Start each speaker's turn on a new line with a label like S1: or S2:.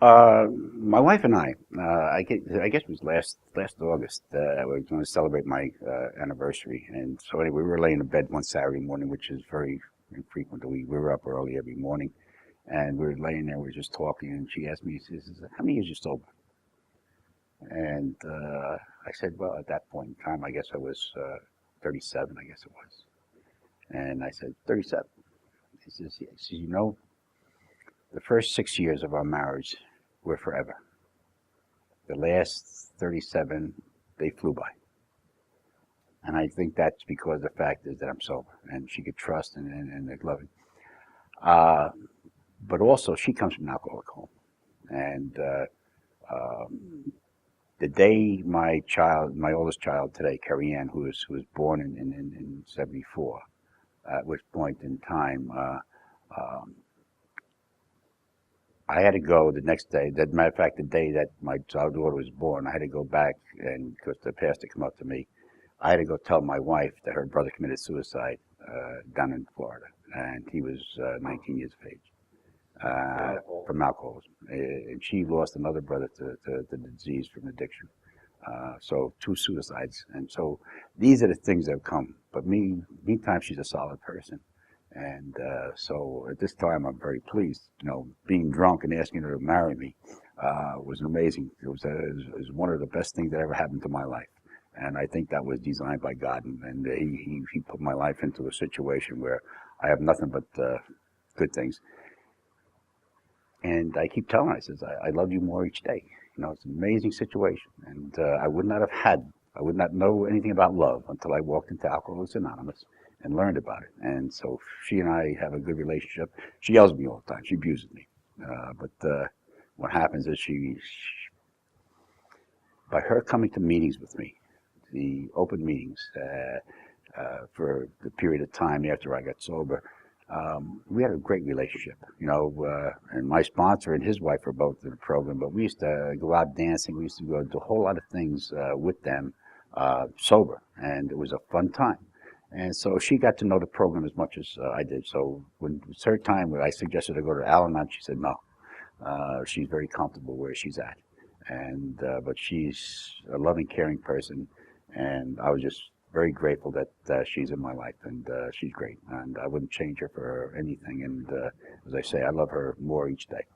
S1: My wife and I guess it was last August. We were going to celebrate my anniversary, and so anyway, we were laying in bed one Saturday morning, which is very infrequent. We were up early every morning, and we were laying there. We were just talking, and she asked me, she says, "How many years you sober?" And I said, "Well, at that point in time, I guess I was 37. I guess it was." And I said, "37." He says, "You know, the first 6 years of our marriage were forever. The last 37, they flew by." And I think that's because the fact is that I'm sober and she could trust and love it. Uh, but also, she comes from an alcoholic home. And um, the day my oldest child today, Carrie Ann, who was born in 74, at which point in time, um, I had to go the next day. That matter of fact, the day that my daughter was born, I had to go back and because the pastor came up to me, I had to go tell my wife that her brother committed suicide down in Florida, and he was 19 years of age from alcoholism, and she lost another brother to the disease from addiction. So two suicides, and so these are the things that have come. But meantime, she's a solid person. And so at this time, I'm very pleased. You know, being drunk and asking her to marry me was amazing. It was one of the best things that ever happened to my life. And I think that was designed by God. And he put my life into a situation where I have nothing but good things. And I keep telling her, I says, I love you more each day. You know, it's an amazing situation. And I would not know anything about love until I walked into Alcoholics Anonymous and learned about it. And so she and I have a good relationship. She yells at me all the time. She abuses me. But what happens is by her coming to meetings with me, the open meetings, for the period of time after I got sober, we had a great relationship, you know, and my sponsor and his wife were both in the program, but we used to go out dancing. We used to go do a whole lot of things with them sober, and it was a fun time. And so she got to know the program as much as I did. So when it was her time, when I suggested her go to Al-Anon, she said no. She's very comfortable where she's at, and but she's a loving, caring person, and I was just very grateful that she's in my life, and she's great, and I wouldn't change her for anything. And as I say, I love her more each day.